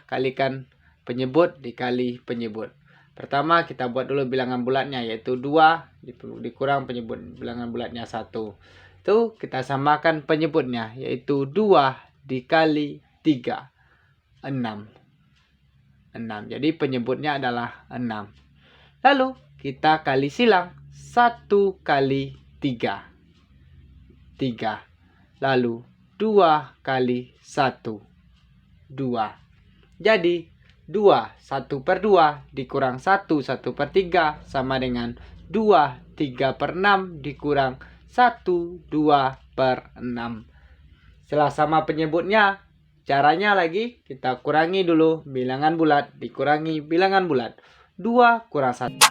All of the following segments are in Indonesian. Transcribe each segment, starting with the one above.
kalikan penyebut dikali penyebut. Pertama kita buat dulu bilangan bulatnya, yaitu 2 dikurang penyebut bilangan bulatnya 1. Itu kita samakan penyebutnya, yaitu 2 dikali 3, 6. Jadi penyebutnya adalah 6. Lalu kita kali silang, 1 kali 3, 3. Lalu 2 kali 1, 2. Jadi 2, 1/2 dikurang 1, 1/3 sama dengan 2, 3/6 dikurang 1, 2/6. Setelah sama penyebutnya, caranya lagi kita kurangi dulu bilangan bulat dikurangi bilangan bulat. 2 kurang 1.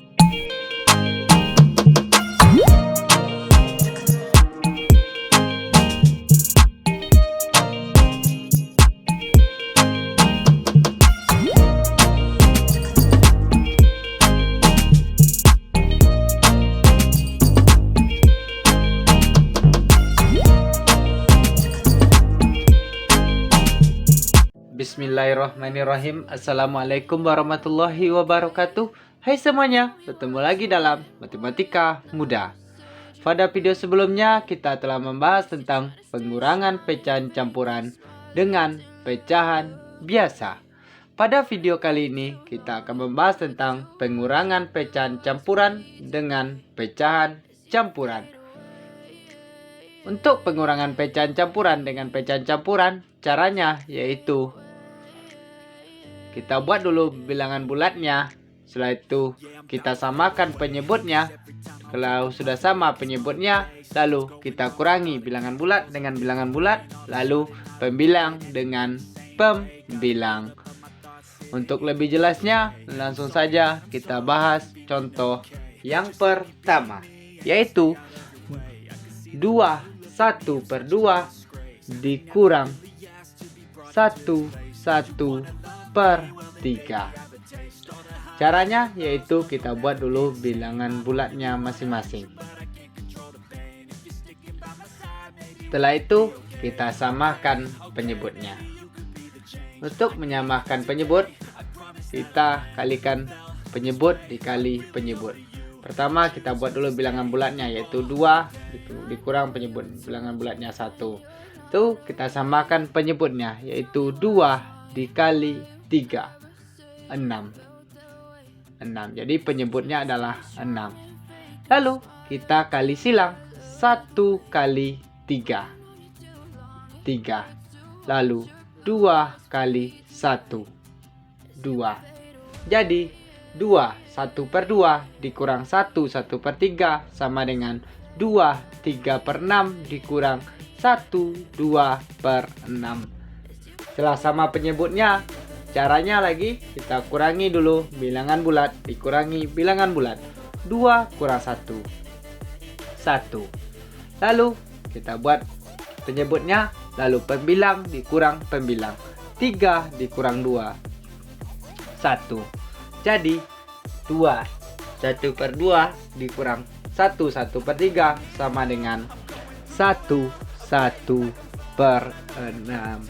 Bismillahirrahmanirrahim. Assalamualaikum warahmatullahi wabarakatuh. Hai semuanya, bertemu lagi dalam Matematika Mudah. Pada video sebelumnya kita telah membahas tentang pengurangan pecahan campuran dengan pecahan biasa. Pada video kali ini kita akan membahas tentang pengurangan pecahan campuran dengan pecahan campuran. Untuk pengurangan pecahan campuran dengan pecahan campuran, caranya yaitu kita buat dulu bilangan bulatnya. Setelah itu kita samakan penyebutnya. Kalau sudah sama penyebutnya, lalu kita kurangi bilangan bulat dengan bilangan bulat, lalu pembilang dengan pembilang. Untuk lebih jelasnya, langsung saja kita bahas contoh yang pertama, yaitu 2 1/2 dikurang 1/3. Caranya yaitu kita buat dulu bilangan bulatnya masing-masing. Setelah itu kita samakan penyebutnya. Untuk menyamakan penyebut, kita kalikan penyebut dikali penyebut. Pertama kita buat dulu bilangan bulatnya, yaitu 2 dikurang penyebut bilangan bulatnya 1. Itu kita samakan penyebutnya, yaitu 2 dikali 3, 6. Jadi penyebutnya adalah 6. Lalu kita kali silang, 1 kali 3, 3. Lalu 2 kali 1, 2. Jadi 2 1/2 dikurang 1 1/3 sama dengan 2 3/6 dikurang 1 2/6. Setelah sama penyebutnya, caranya lagi kita kurangi dulu bilangan bulat dikurangi bilangan bulat. 2 kurang 1, 1. Lalu kita buat penyebutnya, lalu pembilang dikurang pembilang. 3 dikurang 2, 1. Jadi 2 1/2 dikurang 1 1/3 sama dengan 1 1/6.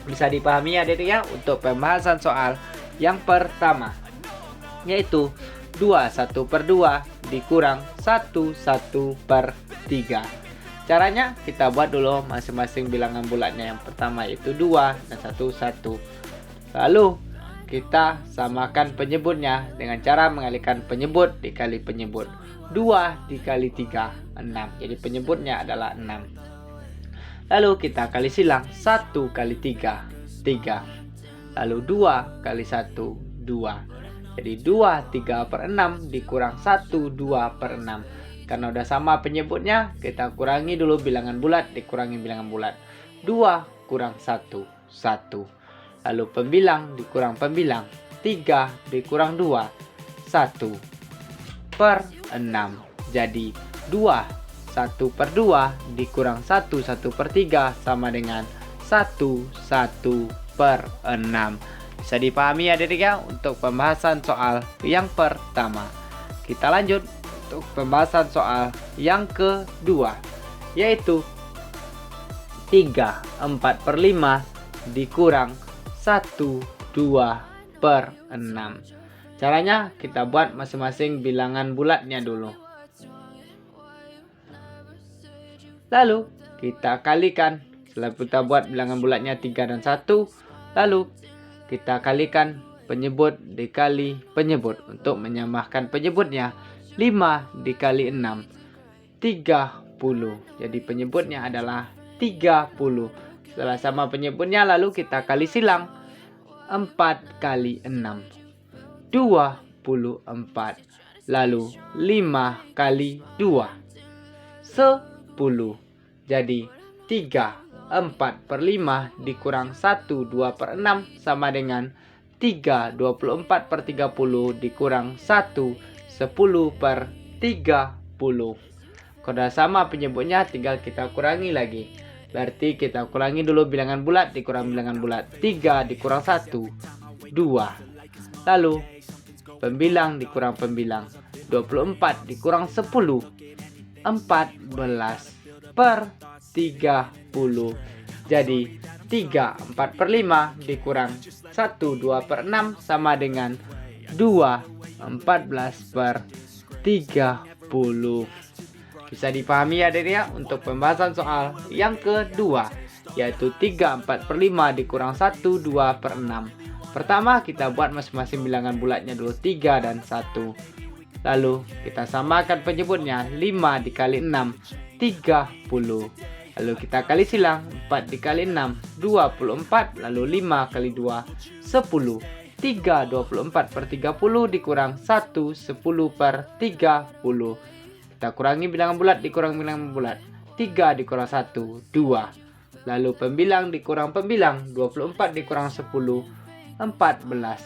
Bisa dipahami ya adik-adik ya untuk pembahasan soal yang pertama, yaitu 2 1/2 dikurang 1 1/3. Caranya kita buat dulu masing-masing bilangan bulatnya. Yang pertama yaitu 2 dan 1. Lalu kita samakan penyebutnya dengan cara mengalihkan penyebut dikali penyebut. 2 dikali 3, 6. Jadi penyebutnya adalah 6. Lalu kita kali silang, 1 kali 3, 3. Lalu 2 kali 1, 2. Jadi 2 3/6 dikurang 1 2/6. Karena udah sama penyebutnya, kita kurangi dulu bilangan bulat dikurangi bilangan bulat. 2 kurang 1, 1. Lalu pembilang dikurang pembilang. 3 dikurang 2, 1/6. Jadi 2 1/2 dikurang 1 1/3 sama dengan 1 1/6. Bisa dipahami ya adik-adik ya untuk pembahasan soal yang pertama. Kita lanjut untuk pembahasan soal yang kedua, yaitu 3 4/5 dikurang 1, 2 per 6. Caranya kita buat masing-masing bilangan bulatnya dulu. Lalu kita kalikan. Setelah kita buat bilangan bulatnya 3 dan 1, lalu kita kalikan penyebut dikali penyebut. Untuk menyamakan penyebutnya, 5 dikali 6, 30. Jadi penyebutnya adalah 30. Setelah sama penyebutnya, lalu kita kali silang. 4 kali 6, 24. Lalu 5 kali 2, 10. Jadi 3, 4 per 5 dikurang 1, 2 per 6 sama dengan 3, 24 per 30 dikurang 1, 10 per 30. Kalau sama penyebutnya, tinggal kita kurangi lagi. Berarti kita kurangi dulu bilangan bulat dikurang bilangan bulat. 3 dikurang 1, 2. Lalu pembilang dikurang pembilang. 24 dikurang 10, 14 per 30. Jadi 3, 4 per 5 dikurang 1, 2 per 6 sama dengan 2, 14 per 30. Bisa dipahami ya adik ya untuk pembahasan soal yang kedua, yaitu 3, 4 per 5 dikurang 1, 2 per 6. Pertama kita buat masing-masing bilangan bulatnya dulu, 3 dan 1. Lalu kita samakan penyebutnya, 5 dikali 6, 30. Lalu kita kali silang, 4 dikali 6, 24. Lalu 5 kali 2, 10. 3, 24 per 30 dikurang 1, 10 per 30. Kita kurangi bilangan bulat dikurang bilangan bulat. 3 dikurang 1, 2. Lalu pembilang dikurang pembilang. 24 dikurang 10, 14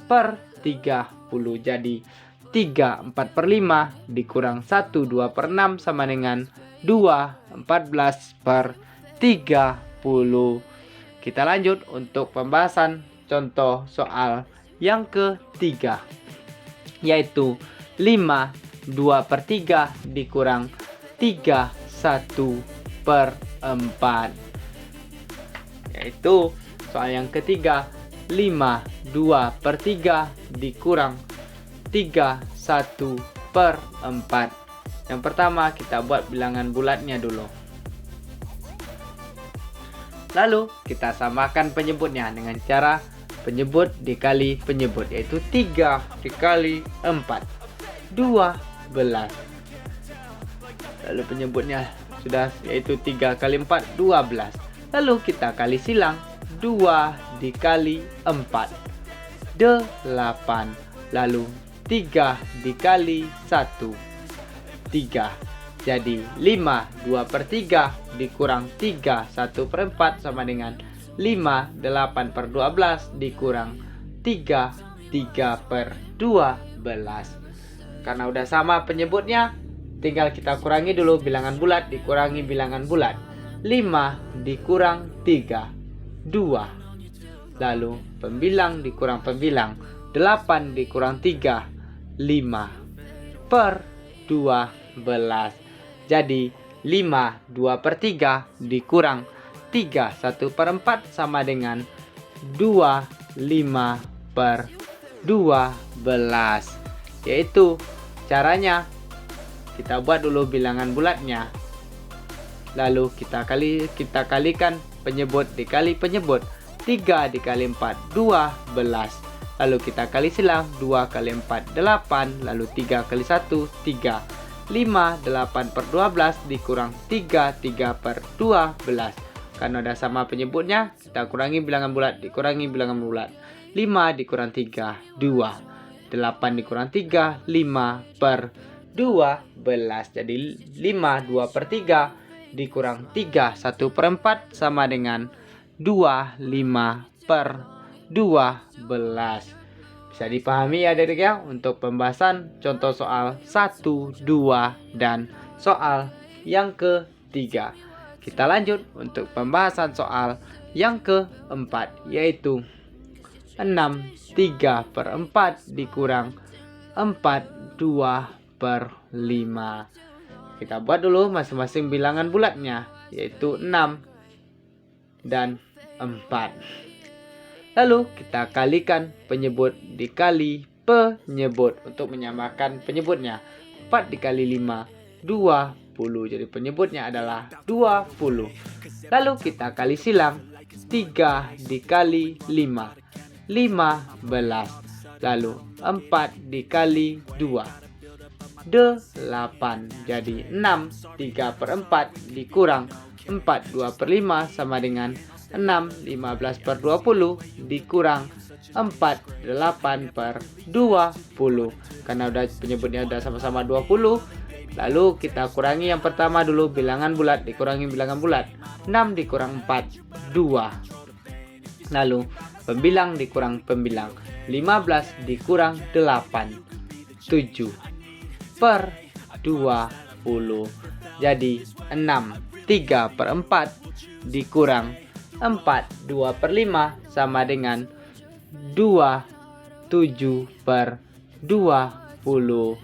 per 30. Jadi 3, 4 per 5 dikurang 1, 2 per 6 sama dengan 2, 14 per 30. Kita lanjut untuk pembahasan contoh soal yang ketiga, yaitu 5, 2 per 3 dikurang 3, 1 per 4. Yaitu soal yang ketiga, 5, 2 per 3 dikurang 3, 1 per 4. Yang pertama kita buat bilangan bulatnya dulu. Lalu kita samakan penyebutnya dengan cara penyebut dikali penyebut, yaitu 3 dikali 4, 12. Lalu penyebutnya sudah, yaitu 3 kali 4, 12. Lalu kita kali silang, 2 dikali 4, 8. Lalu 3 dikali 1, 3. Jadi 5, 2 per 3 dikurang 3, 1 per 4 sama dengan 5, 8 per 12 dikurang 3, 3 per 12. Karena udah sama penyebutnya, tinggal kita kurangi dulu bilangan bulat dikurangi bilangan bulat. 5 dikurang 3, 2. Lalu pembilang dikurang pembilang. 8 dikurang 3, 5 per 12. Jadi 5, 2 per 3 dikurang 3, 1 per 4 sama dengan 2, 5 per 12. Yaitu caranya, kita buat dulu bilangan bulatnya. Lalu kita kalikan penyebut dikali penyebut. 3 dikali 4, 12. Lalu kita kali silang, 2 kali 4, 8. Lalu 3 kali 1, 3. 5, 8 per 12 dikurang 3, 3 per 12. Karena udah sama penyebutnya, kita kurangi bilangan bulat dikurangi bilangan bulat. 5 dikurang 3, 2. 8 dikurang 3, 5 per 12. Jadi 5, 2 per 3 dikurang 3, 1 per 4 sama dengan 2, 5 per 12. Bisa dipahami ya adik-adik ya untuk pembahasan contoh soal 1, 2, dan soal yang ketiga. Kita lanjut untuk pembahasan soal yang keempat, yaitu 6, 3 per 4 dikurang 4, 2 per 5. Kita buat dulu masing-masing bilangan bulatnya, yaitu 6 dan 4. Lalu kita kalikan penyebut dikali penyebut untuk menyamakan penyebutnya. 4 dikali 5, 20. Jadi penyebutnya adalah 20. Lalu kita kali silang. 3 dikali 5, 15. Lalu 4 dikali 2, 8. Jadi 6. 3/4 dikurang 4, 2/5 sama dengan 6. 15/20 dikurang 4, 8/20. Karena penyebutnya udah sama-sama 20. Lalu kita kurangi yang pertama dulu, bilangan bulat dikurangi bilangan bulat. 6 dikurang 4, 2. Lalu pembilang dikurang pembilang. 15 dikurang 8, 7 per 20. Jadi 6. 3/4 dikurang 4, 2/5 sama dengan 2, 7/20.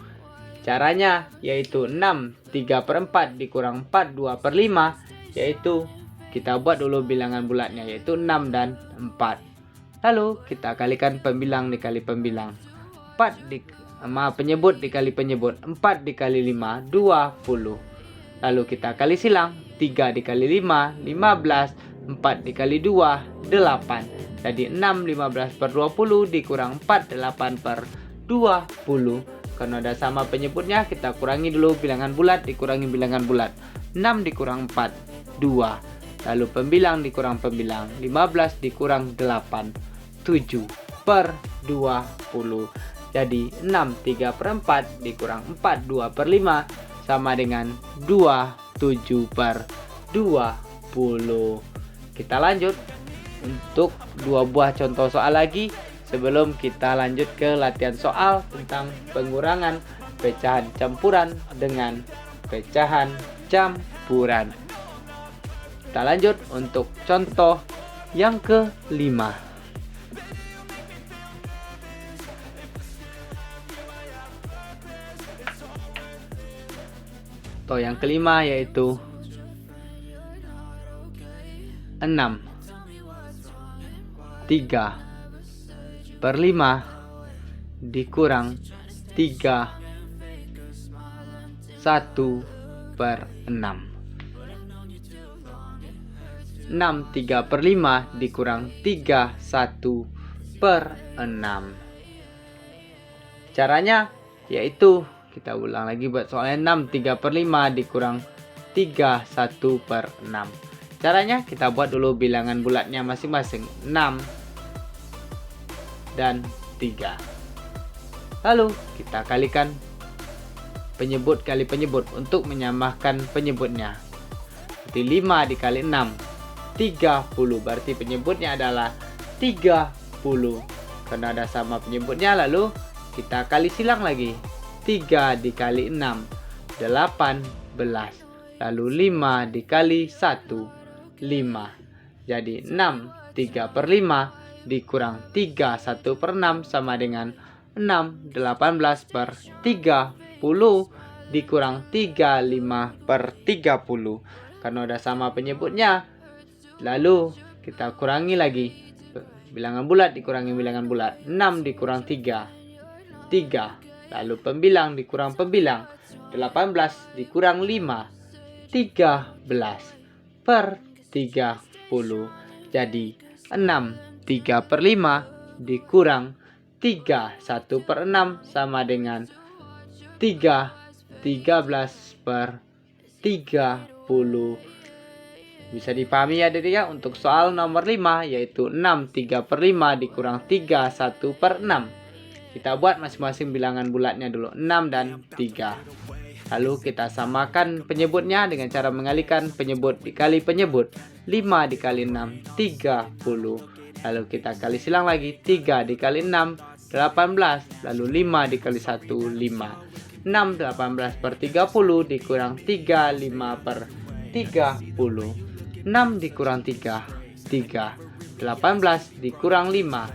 Caranya yaitu 6. 3/4 dikurang 4, 2/5, yaitu kita buat dulu bilangan bulatnya, yaitu 6 dan 4. Lalu kita kalikan pembilang dikali pembilang. Penyebut dikali penyebut. 4 dikali 5, 20. Lalu kita kali silang. 3 dikali 5, 15. 4 dikali 2, 8. Jadi 6. 15/20 dikurang 4, 8/20. Karena ada sama penyebutnya, kita kurangi dulu bilangan bulat dikurangi bilangan bulat. 6 dikurang 4, 2. Lalu pembilang dikurang pembilang. 15 dikurang 8, 7 per 20. Jadi 6. 3/4 dikurang 4, 2/5 sama dengan 2, 7/20. Kita lanjut untuk 2 buah contoh soal lagi sebelum kita lanjut ke latihan soal tentang pengurangan pecahan campuran dengan pecahan campuran. Kita lanjut untuk contoh yang kelima. Contoh yang kelima yaitu 6. 3/5 dikurang 3, 1/6. 6. 3/5 dikurang 3, 1/6. Caranya yaitu kita ulang lagi buat soalnya 6. 3/5 dikurang 3, 1/6. Caranya kita buat dulu bilangan bulatnya masing-masing. 6 dan 3. Lalu kita kalikan penyebut kali penyebut untuk menyamakan penyebutnya. Jadi 5 dikali 6, 30. Berarti penyebutnya adalah 30. Karena ada sama penyebutnya, lalu kita kali silang lagi. 3 dikali 6, 18. Lalu 5 dikali 1, 5. Jadi 6. 3/5 dikurang 3, 1/6 sama dengan 6. 18/30 dikurang 3, 5/30. Karena udah sama penyebutnya, lalu kita kurangi lagi. Bilangan bulat dikurangi bilangan bulat. 6 dikurang 3, 3. Lalu pembilang dikurang pembilang. 18 dikurang 5, 13/30. Jadi 6. 3/5 dikurang 3, 1/6 sama dengan 3, 13/30. Bisa dipahami ya adik-adik ya untuk soal nomor 5 yaitu 6. 3/5 dikurang 3, 1/6. Kita buat masing-masing bilangan bulatnya dulu, 6 dan 3. Lalu kita samakan penyebutnya dengan cara mengalihkan penyebut dikali penyebut. 5 dikali 6, 30. Lalu kita kali silang lagi. 3 dikali 6, 18. Lalu 5 dikali 1, 5. 6. 18/30 dikurang 3, 5/30. 6 dikurang 3, 3. 18 dikurang 5,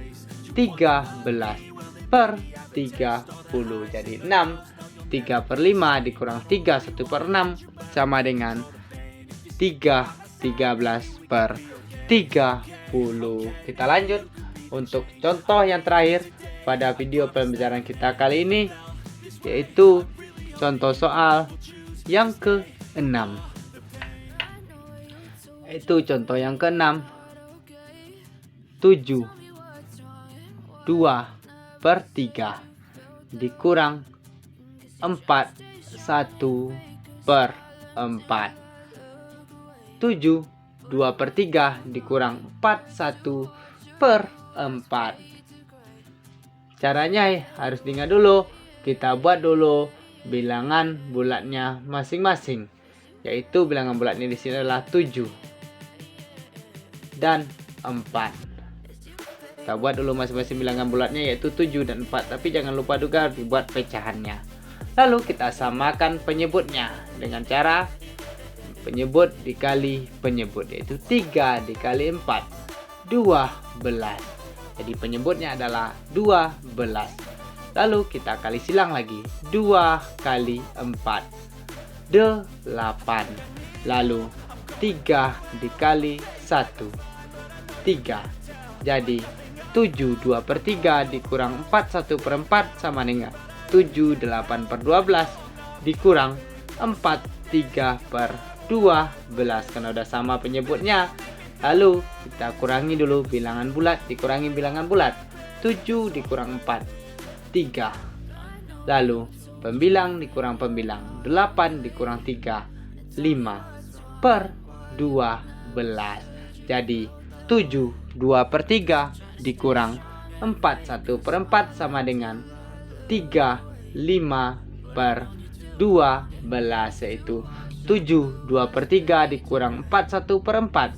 13/30. Jadi 6. 3/5 dikurang 3, 1/6 sama dengan 3, 13/30. Kita lanjut untuk contoh yang terakhir pada video pembelajaran kita kali ini, yaitu contoh soal yang ke-6. Itu contoh yang ke-6. 7 2/3 dikurang 4 1/4. 7 2/3 dikurang 4 1/4. Caranya harus diingat dulu. Kita buat dulu bilangan bulatnya masing-masing, yaitu bilangan bulatnya di sini adalah 7 dan 4. Kita buat dulu masing-masing bilangan bulatnya, yaitu 7 dan 4, tapi jangan lupa juga dibuat pecahannya. Lalu kita samakan penyebutnya dengan cara penyebut dikali penyebut, yaitu 3 dikali 4 12. Jadi penyebutnya adalah 12. Lalu kita kali silang lagi. 2 kali 4 8. Lalu 3 dikali 1 3. Jadi 7 2/3 dikurang 4 1/4 sama dengan 7 8/12 dikurang 4 3/12. Karena udah sama penyebutnya, lalu kita kurangi dulu bilangan bulat dikurangi bilangan bulat. 7 dikurang 4 3. Lalu pembilang dikurang pembilang. 8 dikurang 3 5/12. Jadi 7 2/3 dikurang 4 1/4 sama dengan 3 5/12, yaitu 7 2/3 dikurang 4 1/4.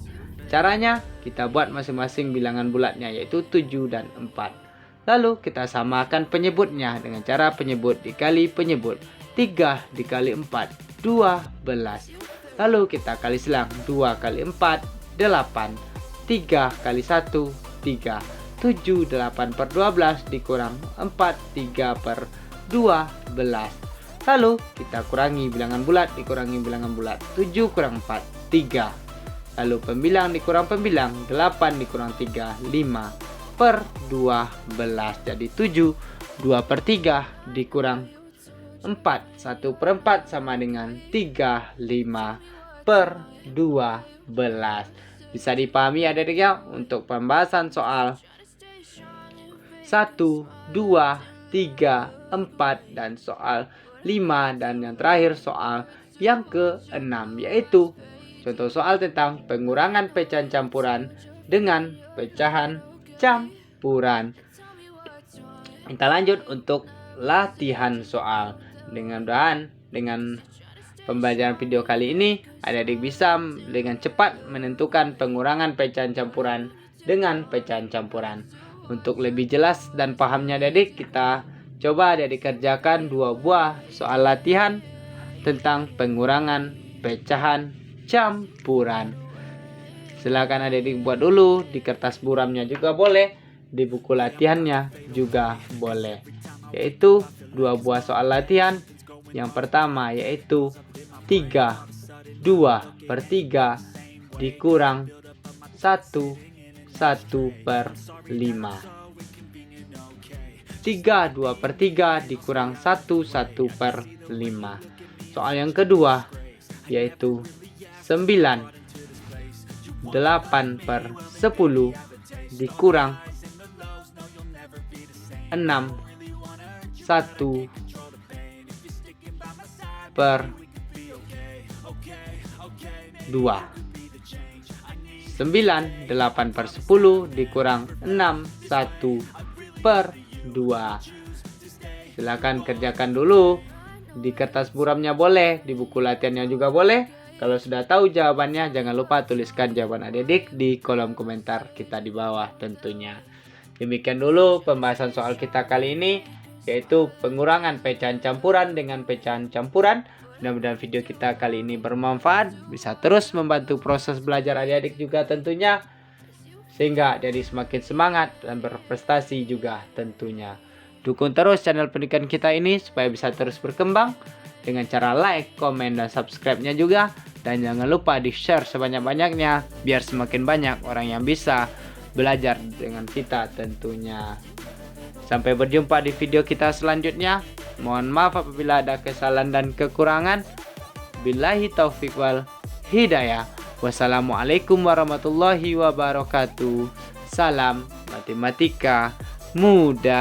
Caranya kita buat masing-masing bilangan bulatnya, yaitu 7 dan 4. Lalu kita samakan penyebutnya dengan cara penyebut dikali penyebut. 3 dikali 4 12. Lalu kita kali silang. 2 kali 4 8. 3 kali 1 3. 7 8/12 dikurang 4 3/12. Lalu kita kurangi bilangan bulat dikurangi bilangan bulat. 7 kurang 4 3. Lalu pembilang dikurang pembilang. 8 dikurang 3 5/12. Jadi 7 2/3 dikurang 4 1/4 sama dengan 3 5/12. Bisa dipahami adik-adik ya untuk pembahasan soal 1, 2, 3, 4 dan soal 5, dan yang terakhir soal yang ke-6, yaitu contoh soal tentang pengurangan pecahan campuran dengan pecahan campuran. Kita lanjut untuk latihan soal. Dengan pembelajaran video kali ini, adik-adik bisa dengan cepat menentukan pengurangan pecahan campuran dengan pecahan campuran. Untuk lebih jelas dan pahamnya adik-adik, kita coba adik-adik kerjakan 2 buah soal latihan tentang pengurangan pecahan campuran. Silakan adik-adik buat dulu di kertas buramnya juga boleh, di buku latihannya juga boleh. Yaitu 2 buah soal latihan. Yang pertama yaitu 3 2/3 dikurang 1 1/5. 3 2/3 dikurang 1 1/5. Soal yang kedua yaitu 9 8/10 dikurang 6 1/2. 9 8/10 dikurang 6 1/2. Silakan kerjakan dulu di kertas buramnya boleh, di buku latihannya juga boleh. Kalau sudah tahu jawabannya, jangan lupa tuliskan jawaban adik-adik di kolom komentar kita di bawah tentunya. Demikian dulu pembahasan soal kita kali ini, yaitu pengurangan pecahan campuran dengan pecahan campuran. Mudah-mudahan video kita kali ini bermanfaat, bisa terus membantu proses belajar adik-adik juga tentunya, sehingga jadi semakin semangat dan berprestasi juga tentunya. Dukung terus channel pendidikan kita ini supaya bisa terus berkembang dengan cara like, komen, dan subscribe-nya juga. Dan jangan lupa di-share sebanyak-banyaknya biar semakin banyak orang yang bisa belajar dengan kita tentunya. Sampai berjumpa di video kita selanjutnya. Mohon maaf apabila ada kesalahan dan kekurangan. Billahi taufiq wal hidayah. Wassalamualaikum warahmatullahi wabarakatuh. Salam matematika mudah.